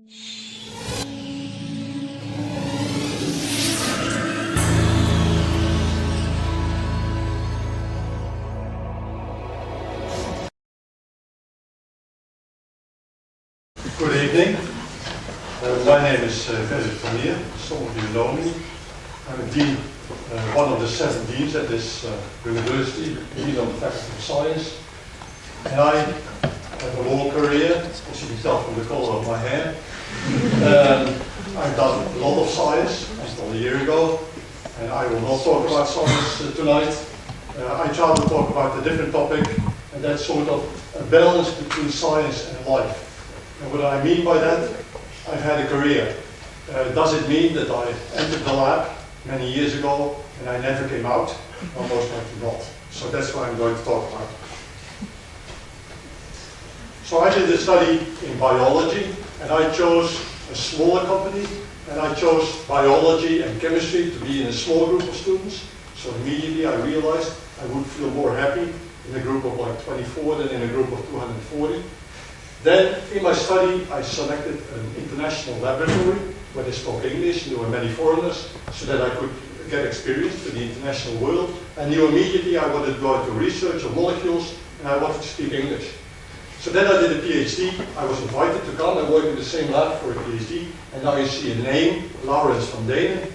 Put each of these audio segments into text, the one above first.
Good evening. My name is Gerrit from Meer. Some of you know me. I'm a dean, one of the 7 deans at this university, dean of the Faculty of Science. And I have a long career, as you can tell from the color of my hair. I've done a lot of science until a year ago, and I will not talk about science tonight. I try to talk about a different topic, and that's sort of a balance between science and life. And what I mean by that, I've had a career. Does it mean that I entered the lab many years ago and I never came out? Well, most likely not. So that's what I'm going to talk about. So I did a study in biology, and I chose a smaller company, and I chose biology and chemistry to be in a small group of students. So immediately I realized I would feel more happy in a group of like 24 than in a group of 240. Then, in my study, I selected an international laboratory where they spoke English, and there were many foreigners, so that I could get experience to the international world. I knew immediately I wanted to go into research on molecules, and I wanted to speak English. So then I did a PhD. I was invited to come and work in the same lab for a PhD, and now you see a name, Laurens van Denen,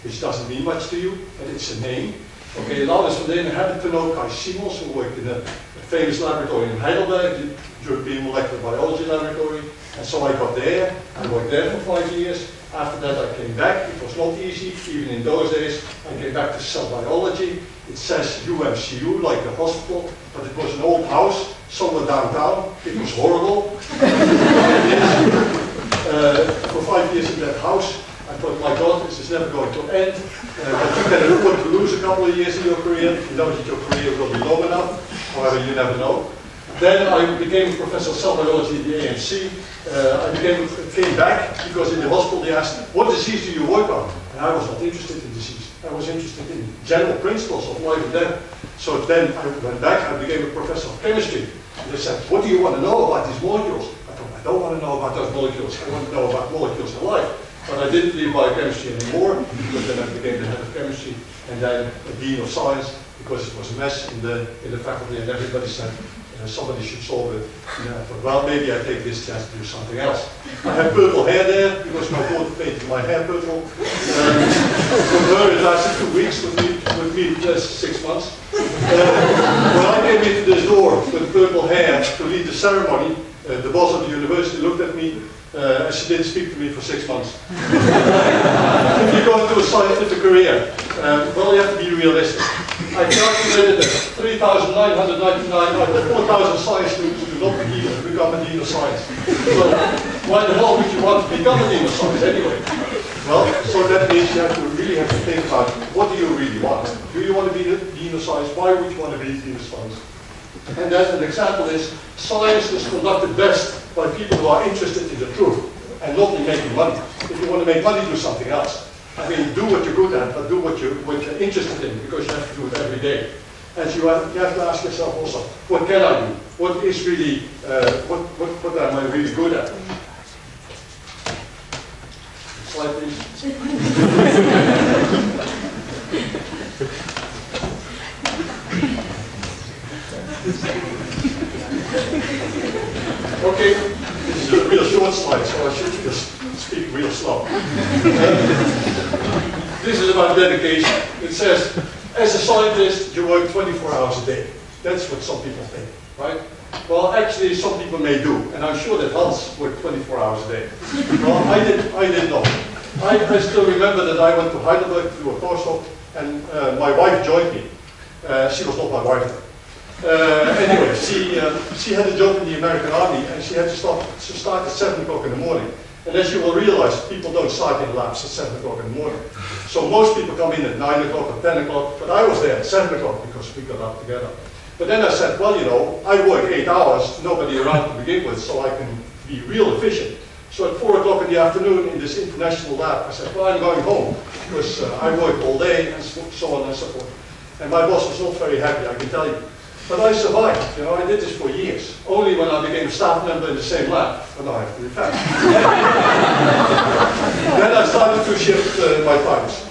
which doesn't mean much to you, but it's a name. Okay, Laurens van Denen happened to know Kai Simons, who worked in a famous laboratory in Heidelberg, the European Molecular Biology Laboratory, and so I got there. I worked there for 5 years. After that I came back. It was not easy, even in those days. I came back to cell biology. It says UMCU, like a hospital, but it was an old house, somewhere downtown. It was horrible. For 5 years in that house, I thought, my God, this is never going to end. But you can afford to lose a couple of years in your career. You know that your career will be long enough. However, you never know. Then I became a professor of cell biology at the AMC. I came back because in the hospital they asked, what disease do you work on? And I was not interested in disease. I was interested in general principles of life and death. So then I went back, I became a professor of chemistry. And they said, what do you want to know about these molecules? I thought, I don't want to know about those molecules. I want to know about molecules in life. But I didn't leave biochemistry anymore, because then I became the head of chemistry and then a dean of science, because it was a mess in the faculty, and everybody said somebody should solve it. And I thought, well, maybe I take this chance to do something else. I have purple hair there because my daughter painted my hair purple. For her, it lasted 2 weeks. With me, just 6 months. When I came into this door with purple hair to lead the ceremony, the boss of the university looked at me. She didn't speak to me for 6 months. If you go into a scientific career, well, you have to be realistic. I calculated that 3,999 out of 4,000 science students do not become a dean of science. So why the hell would you want to become a dean of science anyway? Well, so that means you really have to think about, what do you really want? Do you want to be the dean of science? Why would you want to be the dean of science? And then an example is, science is conducted best by people who are interested in the truth and not in making money. If you want to make money, do something else. I mean, do what you're good at, but do what you're interested in, because you have to do it every day. And you have to ask yourself also, what can I do? What is really, what am I really good at? Slide, please. Okay, this is a real short slide, so I should just speak real slow. This is about dedication. It says, as a scientist, you work 24 hours a day. That's what some people think, right? Well, actually, some people may do, and I'm sure that Hans worked 24 hours a day. Well, I did not. I still remember that I went to Heidelberg to do a postdoc, and my wife joined me. She was not my wife. Anyway, she had a job in the American Army, and she had to start at 7 o'clock in the morning. And as you will realize, people don't start in labs at 7 o'clock in the morning. So most people come in at 9 o'clock or 10 o'clock, but I was there at 7 o'clock because we got up together. But then I said, well, you know, I work 8 hours, nobody around to begin with, so I can be real efficient. So at 4 o'clock in the afternoon in this international lab, I said, well, I'm going home because I work all day and so on and so forth. And my boss was not very happy, I can tell you. But I survived, you know, I did this for years. Only when I became a staff member in the same lab, but now I have to retire. decided to shift my focus.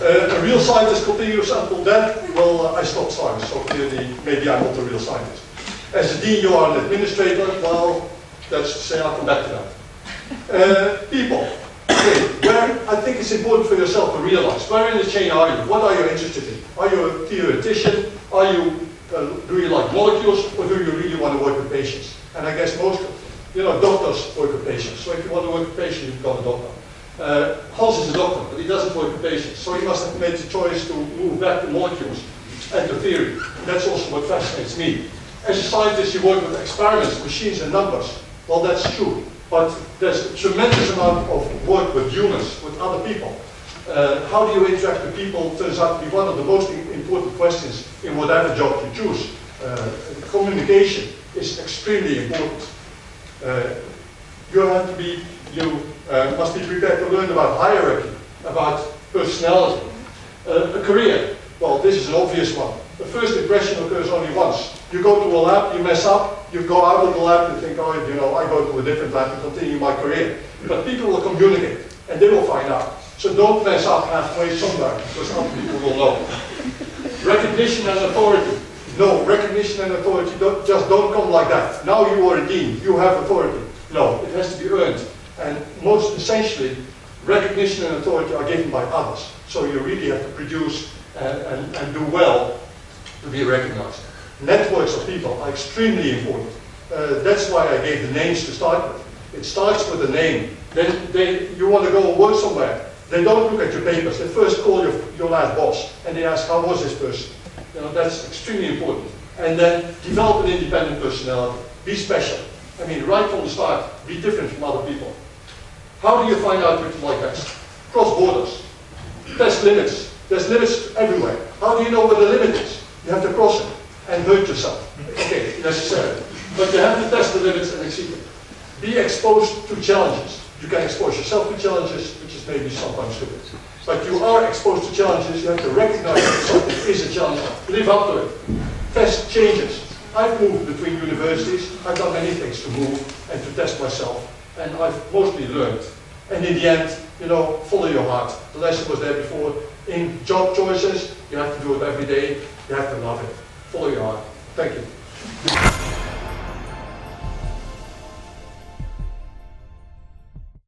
A real scientist continues until then, well, I stopped science, so clearly maybe I'm not a real scientist. As a dean, you are an administrator, well, that's to say, I'll come back to that. People. Okay, where I think it's important for yourself to realize, where in the chain are you? What are you interested in? Are you a theoretician? Are you, do you like molecules, or do you really want to work with patients? And I guess most, doctors work with patients. So if you want to work with patients, you become a doctor. Hans is a doctor, but he doesn't work with patients. So he must have made the choice to move back to molecules and to theory. That's also what fascinates me. As a scientist, you work with experiments, machines, and numbers. Well, that's true. But there's a tremendous amount of work with humans, with other people. How do you interact with people turns out to be one of the most important questions in whatever job you choose. Communication is extremely important. You must be prepared to learn about hierarchy, about personality. A career, well, this is an obvious one. The first impression occurs only once. You go to a lab, you mess up, you go out of the lab and think, oh, I go to a different lab and continue my career. But people will communicate, and they will find out. So don't mess up halfway somewhere, because other people will know. Recognition and authority. No, recognition and authority just don't come like that. Now you are a dean, you have authority. No, it has to be earned. And most essentially, recognition and authority are given by others. So you really have to produce and do well to be recognized. Networks of people are extremely important. That's why I gave the names to start with. It starts with a name. Then you want to go and work somewhere. They don't look at your papers. They first call your last boss and they ask, how was this person? That's extremely important. And then develop an independent personality. Be special. I mean, right from the start, be different from other people. How do you find out what you like best? Cross borders. Test limits. There's limits everywhere. How do you know where the limit is? You have to cross it and hurt yourself. Okay, necessarily. But you have to test the limits and exceed them. Be exposed to challenges. You can expose yourself to challenges, which is maybe sometimes stupid. But you are exposed to challenges. You have to recognize that something is a challenge. Live up to it. Test changes. I've moved between universities. I've done many things to move and to test myself. And I've mostly learned. And in the end, follow your heart. The lesson was there before. In job choices, you have to do it every day. You have to love it. Follow your heart. Thank you.